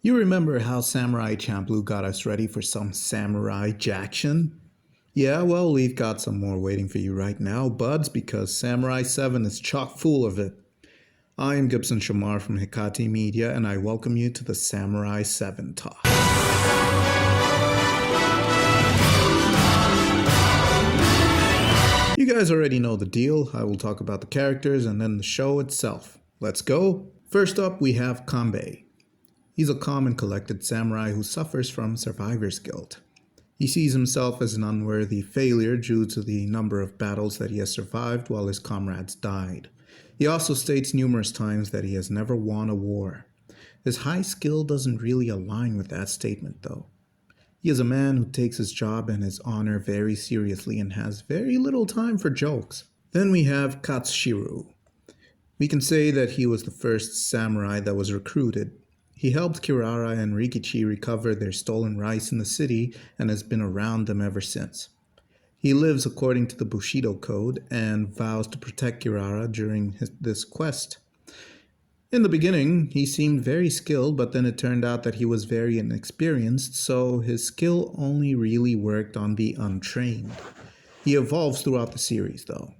You remember how Samurai Champloo got us ready for some samurai jacktion? Yeah, well, we've got some more waiting for you right now, buds, because Samurai 7 is chock full of it. I am Gibson Shamar from Hikati Media, and I welcome you to the Samurai 7 talk. You guys already know the deal. I will talk about the characters and then the show itself. Let's go. First up, we have Kanbei. He's a calm and collected samurai who suffers from survivor's guilt. He sees himself as an unworthy failure due to the number of battles that he has survived while his comrades died. He also states numerous times that he has never won a war. His high skill doesn't really align with that statement, though. He is a man who takes his job and his honor very seriously and has very little time for jokes. Then we have Katsushiro. We can say that he was the first samurai that was recruited. He helped Kirara and Rikichi recover their stolen rice in the city and has been around them ever since. He lives according to the Bushido Code and vows to protect Kirara during this quest. In the beginning, he seemed very skilled, but then it turned out that he was very inexperienced, so his skill only really worked on the untrained. He evolves throughout the series, though.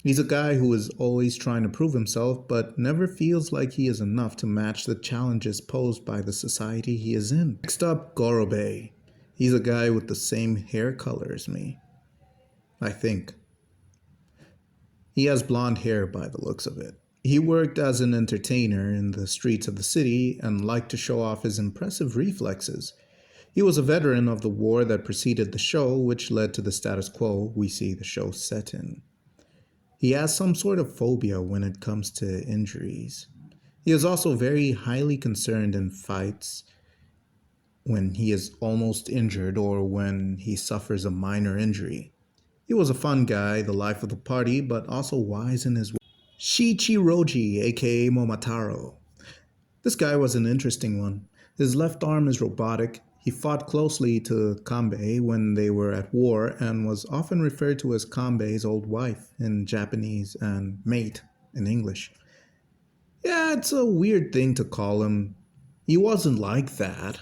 He's a guy who is always trying to prove himself, but never feels like he is enough to match the challenges posed by the society he is in. Next up, Gorobei. He's a guy with the same hair color as me. I think. He has blonde hair by the looks of it. He worked as an entertainer in the streets of the city and liked to show off his impressive reflexes. He was a veteran of the war that preceded the show, which led to the status quo we see the show set in. He has some sort of phobia when it comes to injuries. He is also very highly concerned in fights when he is almost injured or when he suffers a minor injury. He was a fun guy, the life of the party, but also wise in his way. Shichiroji, aka Momotaro. This guy was an interesting one. His left arm is robotic. He fought closely to Kanbei when they were at war and was often referred to as Kanbei's old wife in Japanese and mate in English. Yeah, it's a weird thing to call him. He wasn't like that.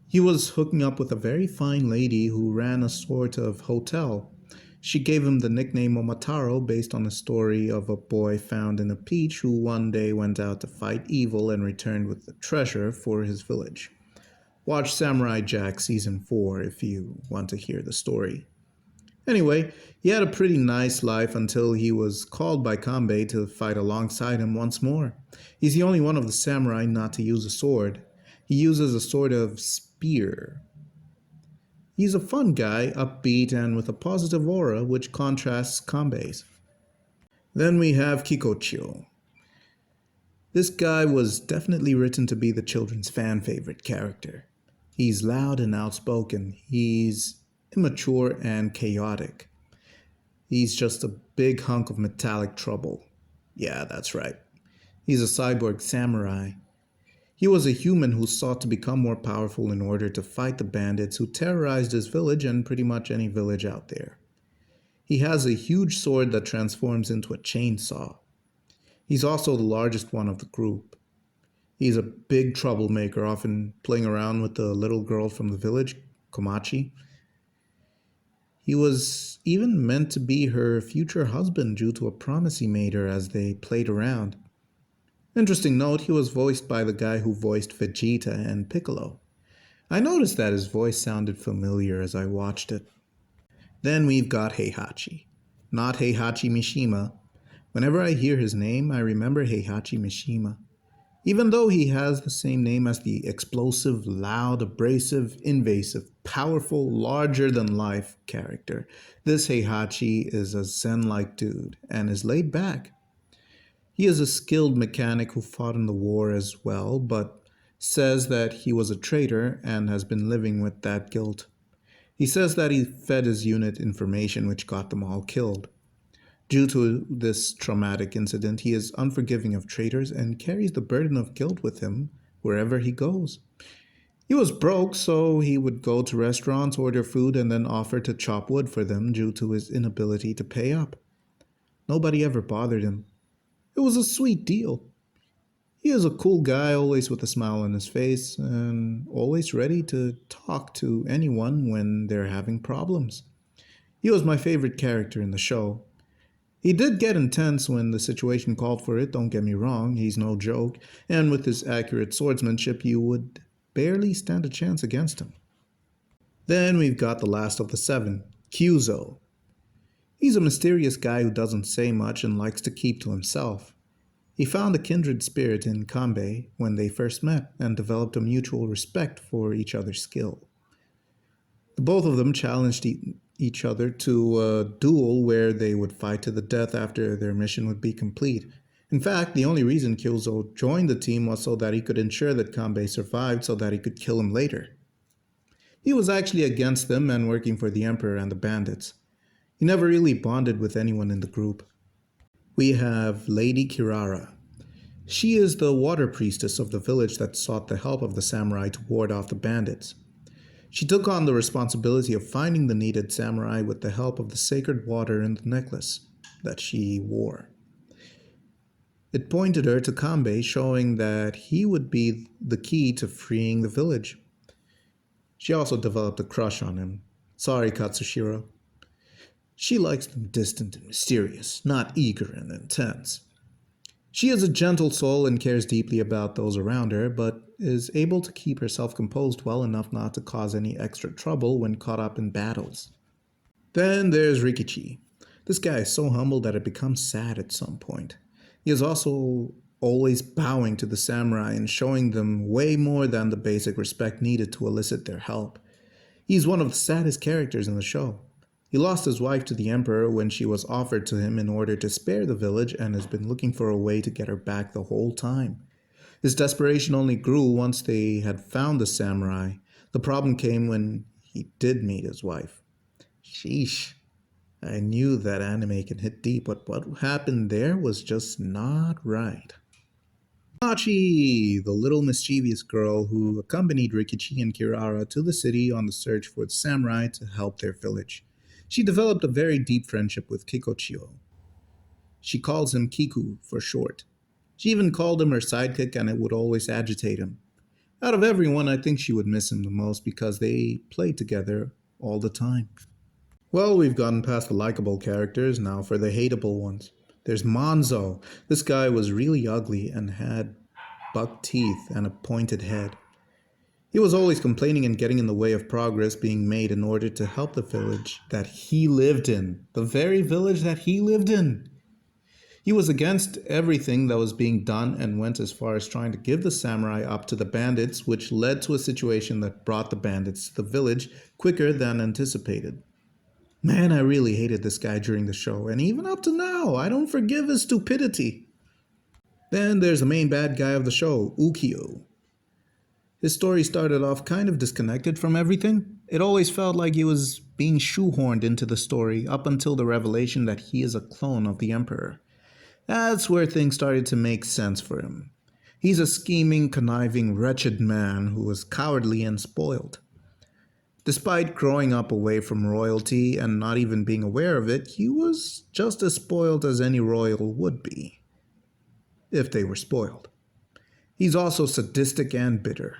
He was hooking up with a very fine lady who ran a sort of hotel. She gave him the nickname Momotaro based on a story of a boy found in a peach who one day went out to fight evil and returned with a treasure for his village. Watch Samurai Jack Season 4 if you want to hear the story. Anyway, he had a pretty nice life until he was called by Kanbei to fight alongside him once more. He's the only one of the samurai not to use a sword. He uses a sort of spear. He's a fun guy, upbeat and with a positive aura which contrasts Kanbei's. Then we have Kikochio. This guy was definitely written to be the children's fan favorite character. He's loud and outspoken. He's immature and chaotic. He's just a big hunk of metallic trouble. Yeah, that's right. He's a cyborg samurai. He was a human who sought to become more powerful in order to fight the bandits who terrorized his village and pretty much any village out there. He has a huge sword that transforms into a chainsaw. He's also the largest one of the group. He's a big troublemaker, often playing around with the little girl from the village, Komachi. He was even meant to be her future husband due to a promise he made her as they played around. Interesting note, he was voiced by the guy who voiced Vegeta and Piccolo. I noticed that his voice sounded familiar as I watched it. Then we've got Heihachi. Not Heihachi Mishima. Whenever I hear his name, I remember Heihachi Mishima. Even though he has the same name as the explosive, loud, abrasive, invasive, powerful, larger-than-life character, this Heihachi is a zen-like dude and is laid back. He is a skilled mechanic who fought in the war as well, but says that he was a traitor and has been living with that guilt. He says that he fed his unit information which got them all killed. Due to this traumatic incident, he is unforgiving of traitors and carries the burden of guilt with him wherever he goes. He was broke, so he would go to restaurants, order food, and then offer to chop wood for them due to his inability to pay up. Nobody ever bothered him. It was a sweet deal. He is a cool guy, always with a smile on his face, and always ready to talk to anyone when they're having problems. He was my favorite character in the show. He did get intense when the situation called for it, don't get me wrong, he's no joke, and with his accurate swordsmanship, you would barely stand a chance against him. Then we've got the last of the seven, Kyuzo. He's a mysterious guy who doesn't say much and likes to keep to himself. He found a kindred spirit in Kanbei when they first met and developed a mutual respect for each other's skill. The both of them challenged each other to a duel where they would fight to the death after their mission would be complete. In fact, the only reason Kyuzo joined the team was so that he could ensure that Kanbei survived so that he could kill him later. He was actually against them and working for the Emperor and the bandits. He never really bonded with anyone in the group. We have Lady Kirara. She is the water priestess of the village that sought the help of the samurai to ward off the bandits. She took on the responsibility of finding the needed samurai with the help of the sacred water in the necklace that she wore. It pointed her to Kanbei, showing that he would be the key to freeing the village. She also developed a crush on him. Sorry, Katsushiro. She likes them distant and mysterious, not eager and intense. She is a gentle soul and cares deeply about those around her, but is able to keep herself composed well enough not to cause any extra trouble when caught up in battles. Then there's Rikichi. This guy is so humble that it becomes sad at some point. He is also always bowing to the samurai and showing them way more than the basic respect needed to elicit their help. He's one of the saddest characters in the show. He lost his wife to the Emperor when she was offered to him in order to spare the village and has been looking for a way to get her back the whole time. His desperation only grew once they had found the samurai. The problem came when he did meet his wife. Sheesh. I knew that anime can hit deep, but what happened there was just not right. Machi, the little mischievous girl who accompanied Rikichi and Kirara to the city on the search for the samurai to help their village. She developed a very deep friendship with Kikochio. She calls him Kiku for short. She even called him her sidekick and it would always agitate him. Out of everyone, I think she would miss him the most because they played together all the time. Well, we've gotten past the likable characters, now for the hateable ones. There's Monzo. This guy was really ugly and had buck teeth and a pointed head. He was always complaining and getting in the way of progress being made in order to help the village that he lived in. The very village that he lived in. He was against everything that was being done and went as far as trying to give the samurai up to the bandits, which led to a situation that brought the bandits to the village quicker than anticipated. Man, I really hated this guy during the show, and even up to now, I don't forgive his stupidity. Then there's the main bad guy of the show, Ukyo. His story started off kind of disconnected from everything. It always felt like he was being shoehorned into the story up until the revelation that he is a clone of the Emperor. That's where things started to make sense for him. He's a scheming, conniving, wretched man who was cowardly and spoiled. Despite growing up away from royalty and not even being aware of it, he was just as spoiled as any royal would be, if they were spoiled. He's also sadistic and bitter.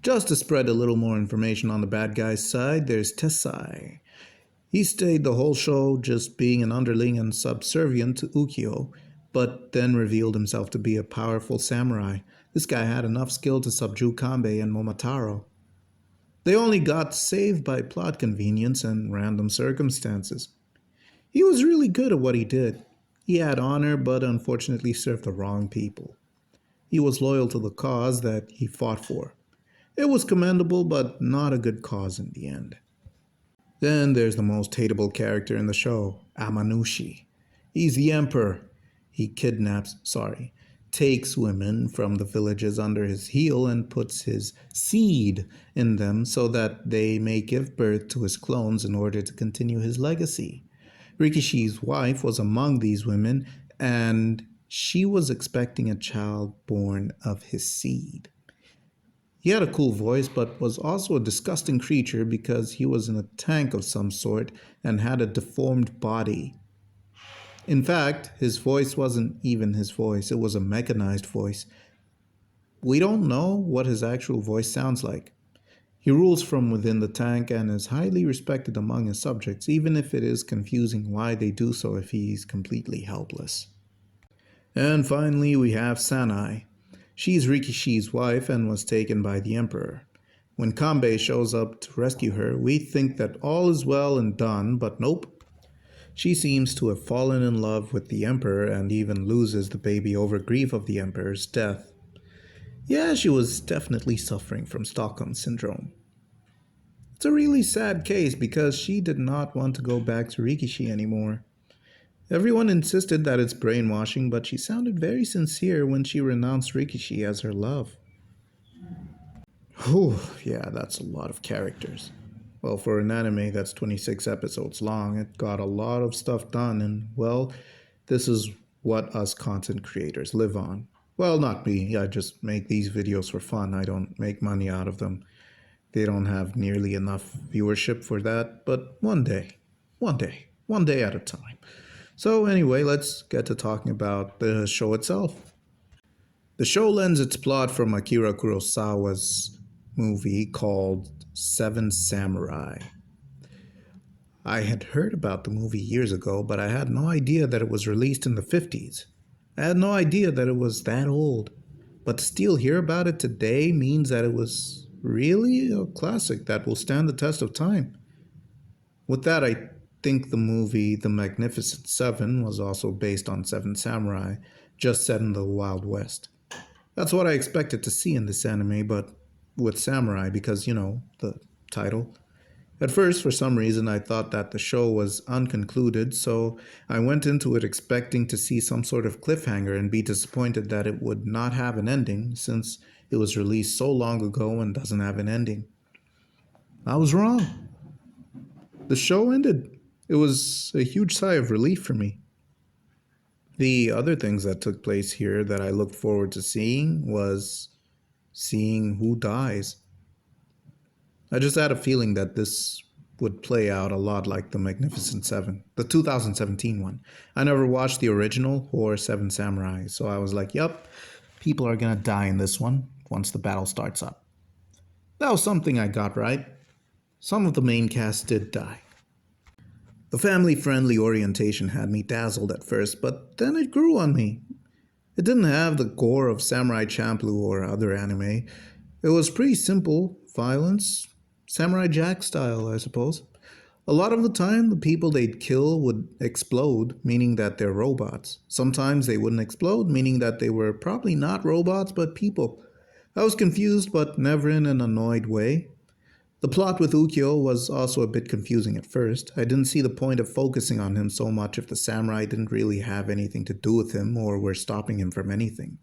Just to spread a little more information on the bad guy's side, there's Tessai. He stayed the whole show just being an underling and subservient to Ukyo, but then revealed himself to be a powerful samurai. This guy had enough skill to subdue Kanbei and Momotaro. They only got saved by plot convenience and random circumstances. He was really good at what he did. He had honor, but unfortunately served the wrong people. He was loyal to the cause that he fought for. It was commendable, but not a good cause in the end. Then there's the most hateable character in the show, Amanushi. He's the emperor. He takes women from the villages under his heel and puts his seed in them so that they may give birth to his clones in order to continue his legacy. Rikishi's wife was among these women, and she was expecting a child born of his seed. He had a cool voice, but was also a disgusting creature because he was in a tank of some sort and had a deformed body. In fact, his voice wasn't even his voice, it was a mechanized voice. We don't know what his actual voice sounds like. He rules from within the tank and is highly respected among his subjects, even if it is confusing why they do so if he's completely helpless. And finally, we have Sanai. She's Rikishi's wife and was taken by the Emperor. When Kanbei shows up to rescue her, we think that all is well and done, but nope. She seems to have fallen in love with the Emperor and even loses the baby over grief of the Emperor's death. Yeah, she was definitely suffering from Stockholm Syndrome. It's a really sad case because she did not want to go back to Rikishi anymore. Everyone insisted that it's brainwashing, but she sounded very sincere when she renounced Rikishi as her love. Whew, yeah, that's a lot of characters. Well, for an anime that's 26 episodes long, it got a lot of stuff done, and well, this is what us content creators live on. Well, not me, I just make these videos for fun, I don't make money out of them. They don't have nearly enough viewership for that, but one day at a time. So, anyway, let's get to talking about the show itself. The show lends its plot from Akira Kurosawa's movie called Seven Samurai. I had heard about the movie years ago, but I had no idea that it was released in the 50s. I had no idea that it was that old. But to still hear about it today means that it was really a classic that will stand the test of time. With that, I think the movie The Magnificent Seven was also based on Seven Samurai, just set in the Wild West. That's what I expected to see in this anime, but with samurai because, the title. At first, for some reason, I thought that the show was unconcluded, so I went into it expecting to see some sort of cliffhanger and be disappointed that it would not have an ending since it was released so long ago and doesn't have an ending. I was wrong. The show ended. It was a huge sigh of relief for me. The other things that took place here that I looked forward to seeing was seeing who dies. I just had a feeling that this would play out a lot like The Magnificent Seven, the 2017 one. I never watched the original or Seven Samurai, so I was like, yup, people are gonna die in this one once the battle starts up. That was something I got right. Some of the main cast did die. The family-friendly orientation had me dazzled at first, but then it grew on me. It didn't have the gore of Samurai Champloo or other anime. It was pretty simple violence, Samurai Jack style, I suppose. A lot of the time, the people they'd kill would explode, meaning that they're robots. Sometimes they wouldn't explode, meaning that they were probably not robots but people. I was confused, but never in an annoyed way. The plot with Ukyo was also a bit confusing at first. I didn't see the point of focusing on him so much if the samurai didn't really have anything to do with him or were stopping him from anything.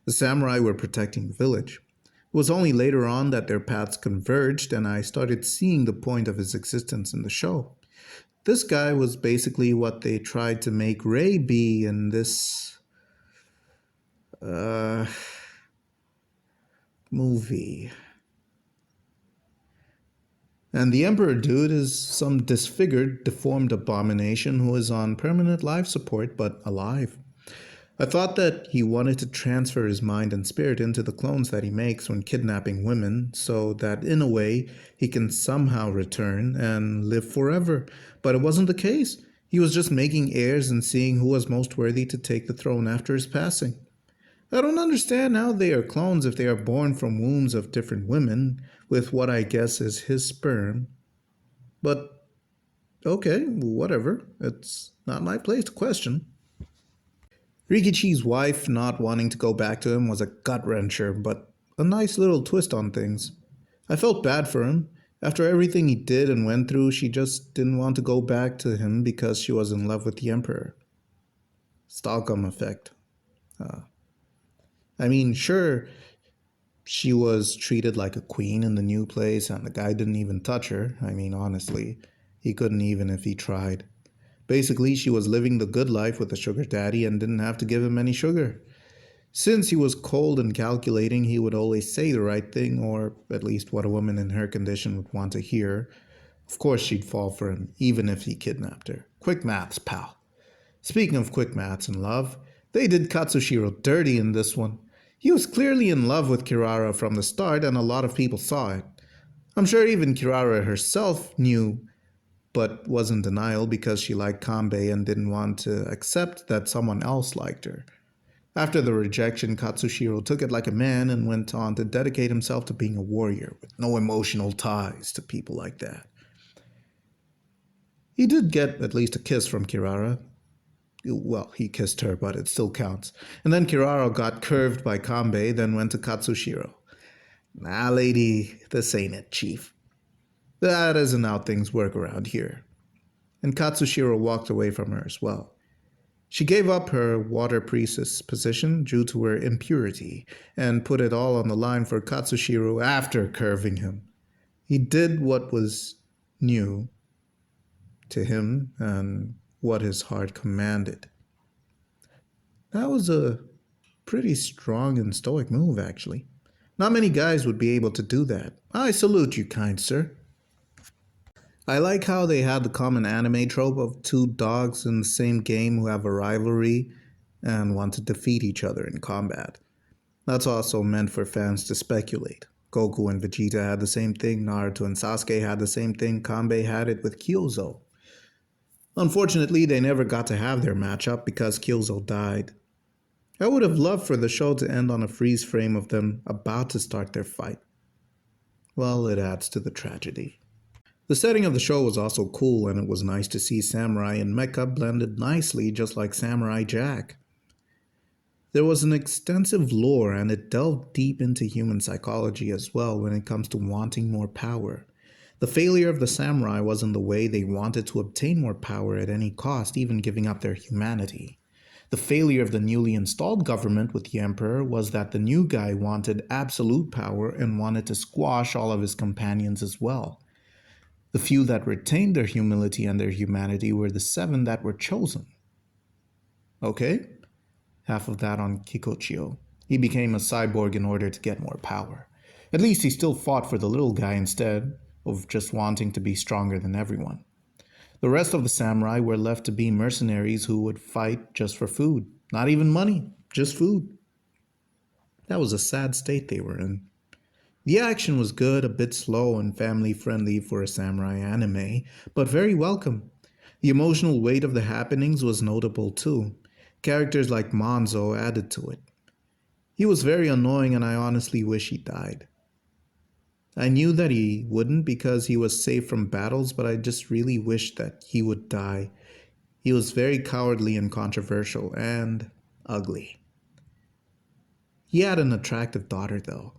The samurai were protecting the village. It was only later on that their paths converged and I started seeing the point of his existence in the show. This guy was basically what they tried to make Rei be in this movie. And the Emperor dude is some disfigured, deformed abomination who is on permanent life support but alive. I thought that he wanted to transfer his mind and spirit into the clones that he makes when kidnapping women, so that in a way he can somehow return and live forever. But it wasn't the case. He was just making heirs and seeing who was most worthy to take the throne after his passing. I don't understand how they are clones if they are born from wombs of different women, with what I guess is his sperm. But, okay, whatever. It's not my place to question. Rikichi's wife not wanting to go back to him was a gut-wrencher, but a nice little twist on things. I felt bad for him. After everything he did and went through, she just didn't want to go back to him because she was in love with the Emperor. Stockholm effect. Sure, she was treated like a queen in the new place and the guy didn't even touch her. Honestly, he couldn't even if he tried. Basically, she was living the good life with a sugar daddy and didn't have to give him any sugar. Since he was cold and calculating, he would always say the right thing, or at least what a woman in her condition would want to hear. Of course she'd fall for him, even if he kidnapped her. Quick maths, pal. Speaking of quick maths and love, they did Katsushiro dirty in this one. He was clearly in love with Kirara from the start, and a lot of people saw it. I'm sure even Kirara herself knew, but was in denial because she liked Kanbei and didn't want to accept that someone else liked her. After the rejection, Katsushiro took it like a man and went on to dedicate himself to being a warrior with no emotional ties to people like that. He did get at least a kiss from Kirara. Well, he kissed her, but it still counts. And then Kirara got curved by Kanbei, then went to Katsushiro. Nah, lady, this ain't it, chief. That isn't how things work around here. And Katsushiro walked away from her as well. She gave up her water priestess position due to her impurity and put it all on the line for Katsushiro after curving him. He did what was new to him and what his heart commanded. That was a pretty strong and stoic move, actually. Not many guys would be able to do that. I salute you, kind sir. I like how they had the common anime trope of two dogs in the same game who have a rivalry and want to defeat each other in combat. That's also meant for fans to speculate. Goku and Vegeta had the same thing, Naruto and Sasuke had the same thing, Kanbei had it with Kyozo. Unfortunately, they never got to have their matchup because Kyozo died. I would have loved for the show to end on a freeze frame of them about to start their fight. Well, it adds to the tragedy. The setting of the show was also cool, and it was nice to see samurai and mecha blended nicely just like Samurai Jack. There was an extensive lore, and it delved deep into human psychology as well when it comes to wanting more power. The failure of the samurai was in the way they wanted to obtain more power at any cost, even giving up their humanity. The failure of the newly installed government with the emperor was that the new guy wanted absolute power and wanted to squash all of his companions as well. The few that retained their humility and their humanity were the 7 that were chosen. Okay? Half of that on Kikochio. He became a cyborg in order to get more power. At least he still fought for the little guy instead of just wanting to be stronger than everyone. The rest of the samurai were left to be mercenaries who would fight just for food. Not even money, just food. That was a sad state they were in. The action was good, a bit slow and family-friendly for a samurai anime, but very welcome. The emotional weight of the happenings was notable too. Characters like Monzo added to it. He was very annoying and I honestly wish he died. I knew that he wouldn't because he was safe from battles, but I just really wished that he would die. He was very cowardly and controversial and ugly. He had an attractive daughter though.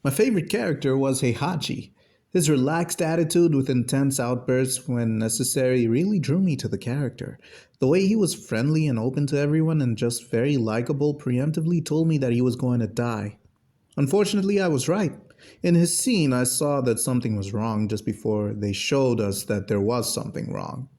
My favorite character was Heihachi. His relaxed attitude with intense outbursts when necessary really drew me to the character. The way he was friendly and open to everyone and just very likable preemptively told me that he was going to die. Unfortunately, I was right. In his scene, I saw that something was wrong just before they showed us that there was something wrong.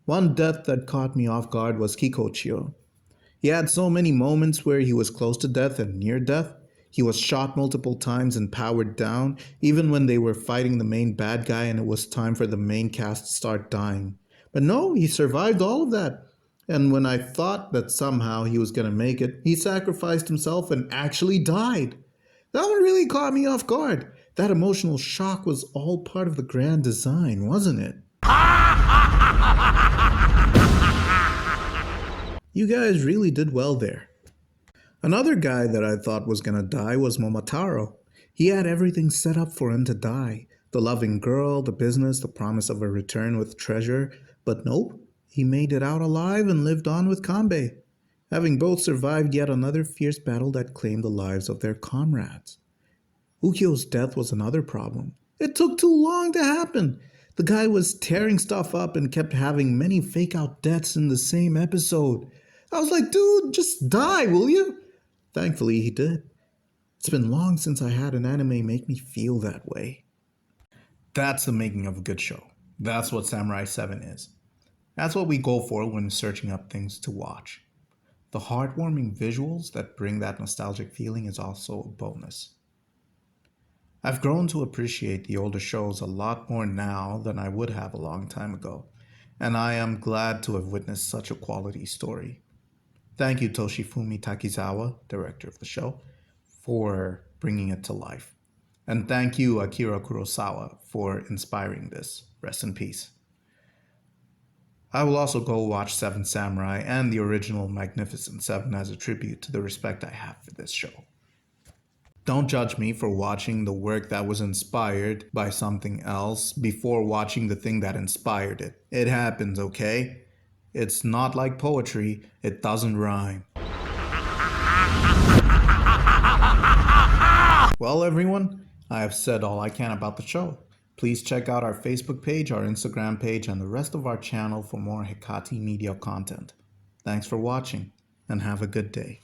One death that caught me off guard was Kikochio. He had so many moments where he was close to death and near death. He was shot multiple times and powered down, even when they were fighting the main bad guy and it was time for the main cast to start dying. But no, he survived all of that. And when I thought that somehow he was going to make it, he sacrificed himself and actually died. That one really caught me off guard. That emotional shock was all part of the grand design, wasn't it? You guys really did well there. Another guy that I thought was gonna die was Momotaro. He had everything set up for him to die. The loving girl, the business, the promise of a return with treasure. But nope, he made it out alive and lived on with Kanbei, having both survived yet another fierce battle that claimed the lives of their comrades. Ukyo's death was another problem. It took too long to happen. The guy was tearing stuff up and kept having many fake-out deaths in the same episode. I was like, dude, just die, will you? Thankfully, he did. It's been long since I had an anime make me feel that way. That's the making of a good show. That's what Samurai 7 is. That's what we go for when searching up things to watch. The heartwarming visuals that bring that nostalgic feeling is also a bonus. I've grown to appreciate the older shows a lot more now than I would have a long time ago, and I am glad to have witnessed such a quality story. Thank you, Toshifumi Takizawa, director of the show, for bringing it to life. And thank you, Akira Kurosawa, for inspiring this. Rest in peace. I will also go watch Seven Samurai and the original Magnificent Seven as a tribute to the respect I have for this show. Don't judge me for watching the work that was inspired by something else before watching the thing that inspired it. It happens, okay? It's not like poetry, it doesn't rhyme. Well, everyone, I have said all I can about the show. Please check out our Facebook page, our Instagram page, and the rest of our channel for more Hekati Media content. Thanks for watching, and have a good day.